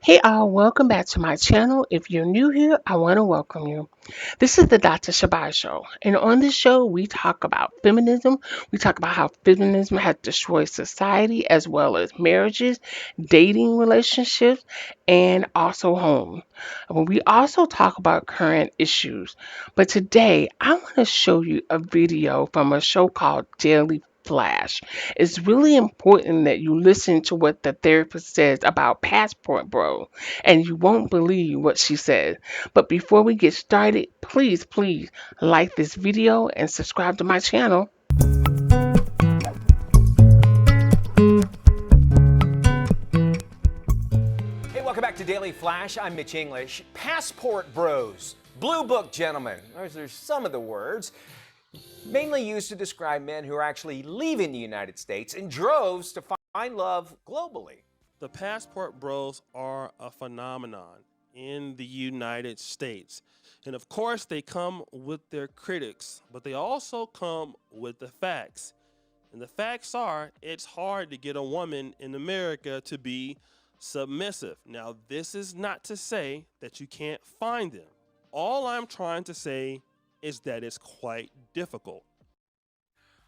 Hey all, welcome back to my channel. If you're new here, I want to welcome you. This is the Dr. Shabai Show. And on this show, we talk about feminism. We talk about how feminism has destroyed society as well as marriages, dating relationships, and also home. We also talk about current issues. But today, I want to show you a video from a show called Daily Flash. It's really important that you listen to what the therapist says about Passport Bro, and you won't believe what she says. But before we get started, please like this video and subscribe to my channel. Hey, welcome back to Daily Flash. I'm Mitch English. Passport bros, blue book gentlemen. Those are some of the words mainly used to describe men who are actually leaving the United States in droves to find love globally. The passport bros are a phenomenon in the United States. And of course, they come with their critics, but they also come with the facts. And the facts are it's hard to get a woman in America to be submissive. Now, this is not to say that you can't find them. All I'm trying to say is that it's quite difficult.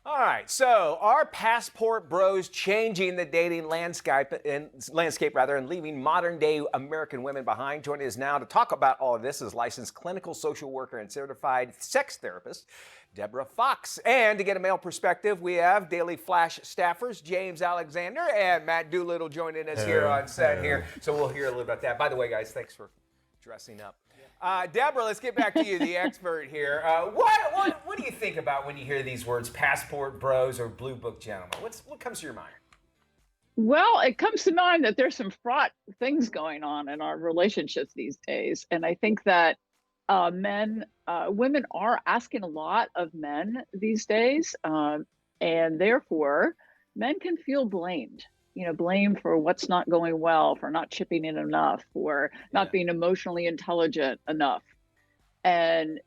All right, so are passport bros changing the dating landscape and leaving modern day American women behind? Joining us now to talk about all of this is licensed clinical social worker and certified sex therapist Deborah Fox. And to get a male perspective, we have Daily Flash staffers James Alexander and Matt Doolittle joining us here on set here. So we'll hear a little about that. By the way, guys, thanks for dressing up. Deborah, let's get back to you, the expert here. What do you think about when you hear these words, passport bros or blue book gentlemen? What comes to your mind? Well, it comes to mind that there's some fraught things going on in our relationships these days. And I think that women are asking a lot of men these days. And therefore, men can feel blamed. Blamed for what's not going well, for not chipping in enough, for not being emotionally intelligent enough. And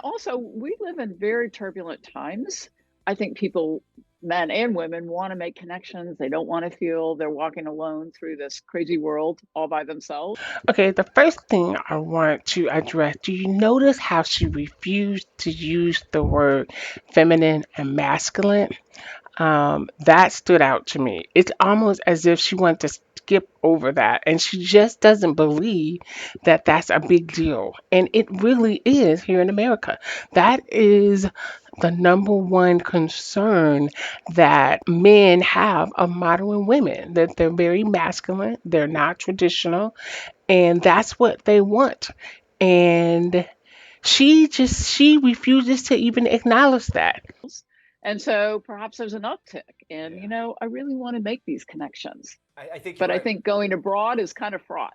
also, we live in very turbulent times. I think people, men and women, want to make connections. They don't want to feel they're walking alone through this crazy world all by themselves. Okay, the first thing I want to address, do you notice how she refused to use the word feminine and masculine? That stood out to me. It's almost as if she wanted to skip over that, and she just doesn't believe that that's a big deal. And it really is here in America. That is the number one concern that men have of modern women, that they're very masculine, they're not traditional, and that's what they want. And she refuses to even acknowledge that. And so perhaps there's an uptick. And, I really want to make these connections. I think you're But I right. think going abroad is kind of fraught.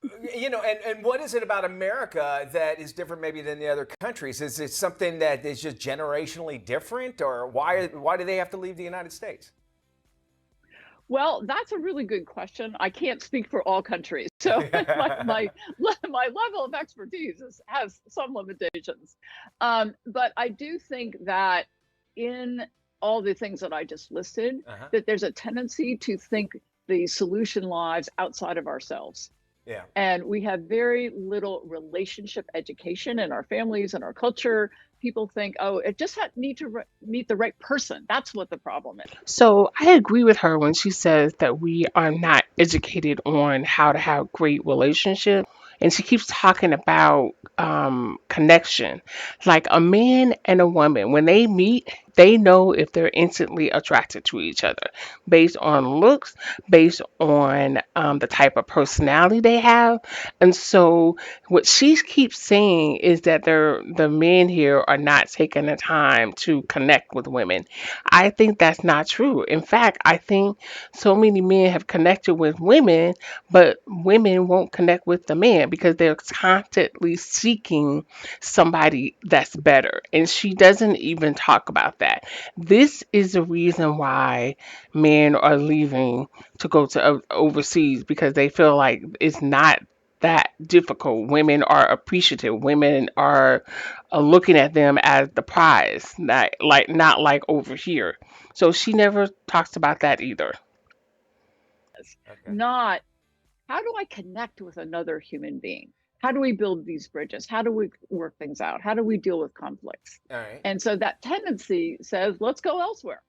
And what is it about America that is different maybe than the other countries? Is it something that is just generationally different, or why do they have to leave the United States? Well, that's a really good question. I can't speak for all countries. So my level of expertise has some limitations. But I do think that in all the things that I just listed, that there's a tendency to think the solution lies outside of ourselves. Yeah. And we have very little relationship education in our families and our culture. People think, oh, it just need to meet the right person. That's what the problem is. So I agree with her when she says that we are not educated on how to have great relationships. And she keeps talking about connection. Like a man and a woman, when they meet, they know if they're instantly attracted to each other based on looks, based on the type of personality they have. And so what she keeps saying is that the men here are not taking the time to connect with women. I think that's not true. In fact, I think so many men have connected with women, but women won't connect with the man because they're constantly seeking somebody that's better. And she doesn't even talk about that. This is the reason why men are leaving to go to overseas because they feel like it's not that difficult. Women are appreciative. Women are looking at them as the prize, not like over here. So she never talks about that either. Okay. Not how do I connect with another human being? How do we build these bridges? How do we work things out? How do we deal with conflicts? All right. And so that tendency says, let's go elsewhere.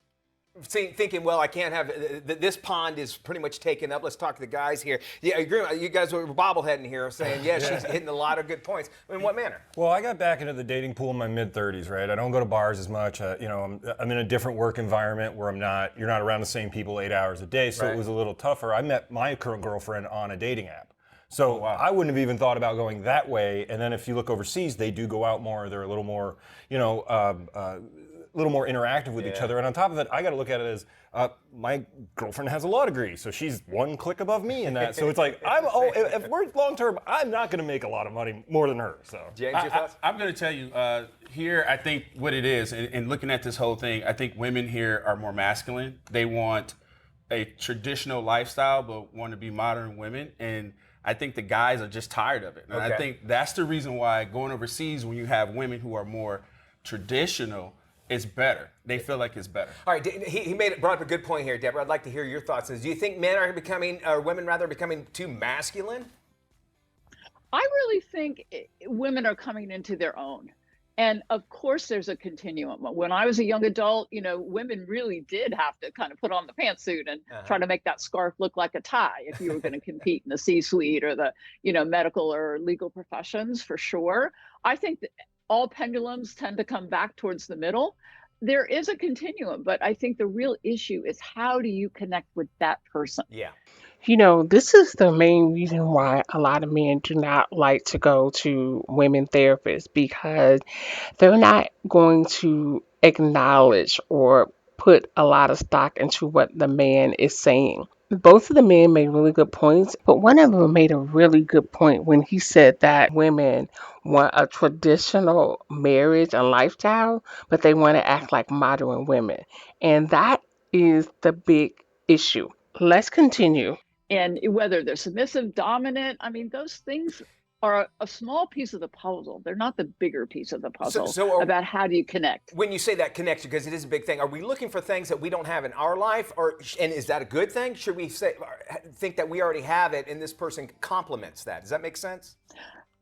Thinking, well, I can't have this pond is pretty much taken up. Let's talk to the guys here. Yeah, I agree. You guys were bobbleheading here, saying, yeah, she's hitting a lot of good points. In what manner? Well, I got back into the dating pool in my mid-30s, right? I don't go to bars as much. I'm in a different work environment where you're not around the same people 8 hours a day, so Right. it was a little tougher. I met my current girlfriend on a dating app. So I wouldn't have even thought about going that way. And then if you look overseas, they do go out more. They're a little more, little more interactive with each other. And on top of it, I got to look at it as my girlfriend has a law degree, so she's one click above me in that. So it's like, if we're long term, I'm not going to make a lot of money more than her. So James, your thoughts? I'm going to tell you here. I think what it is, and looking at this whole thing, I think women here are more masculine. They want a traditional lifestyle, but want to be modern women, and I think the guys are just tired of it. And I think that's the reason why going overseas, when you have women who are more traditional, it's better. They feel like it's better. All right, he brought up a good point here, Deborah. I'd like to hear your thoughts. Do you think women rather, becoming too masculine? I really think women are coming into their own. And of course, there's a continuum. When I was a young adult, women really did have to kind of put on the pantsuit and try to make that scarf look like a tie if you were going to compete in the C-suite or the, medical or legal professions, for sure. I think that all pendulums tend to come back towards the middle. There is a continuum, but I think the real issue is, how do you connect with that person? Yeah. This is the main reason why a lot of men do not like to go to women therapists, because they're not going to acknowledge or put a lot of stock into what the man is saying. Both of the men made really good points, but one of them made a really good point when he said that women want a traditional marriage and lifestyle, but they want to act like modern women. And that is the big issue. Let's continue. And whether they're submissive, dominant, I mean, those things are a small piece of the puzzle. They're not the bigger piece of the puzzle about how do you connect. When you say that connection, because it is a big thing, are we looking for things that we don't have in our life, and is that a good thing? Should we think that we already have it and this person complements that? Does that make sense?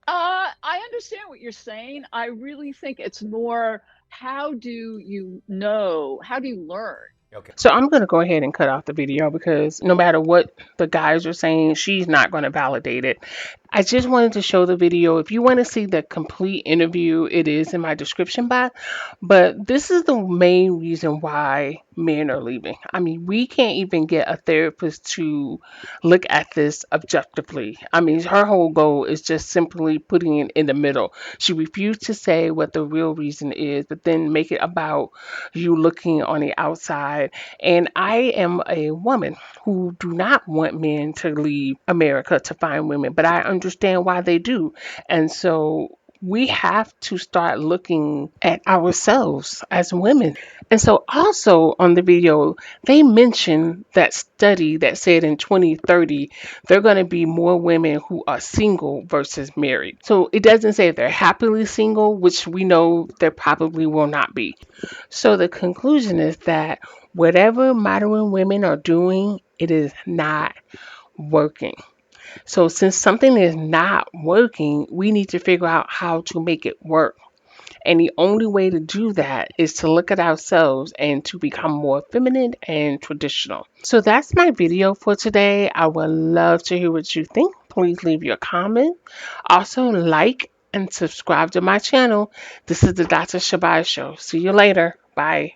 I understand what you're saying. I really think it's more, how do you learn? Okay. So I'm going to go ahead and cut off the video, because no matter what the guys are saying, she's not going to validate it. I just wanted to show the video. If you want to see the complete interview, it is in my description box. But this is the main reason why men are leaving. I mean, we can't even get a therapist to look at this objectively. I mean, her whole goal is just simply putting it in the middle. She refused to say what the real reason is, but then make it about you looking on the outside. And I am a woman who do not want men to leave America to find women, but I understand why they do. And so we have to start looking at ourselves as women. And so also on the video, they mentioned that study that said in 2030, there are going to be more women who are single versus married. So it doesn't say if they're happily single, which we know there probably will not be. So the conclusion is that whatever modern women are doing, it is not working. So since something is not working, we need to figure out how to make it work. And the only way to do that is to look at ourselves and to become more feminine and traditional. So that's my video for today. I would love to hear what you think. Please leave your comment. Also, like and subscribe to my channel. This is the Dr. Shabazz Show. See you later. Bye.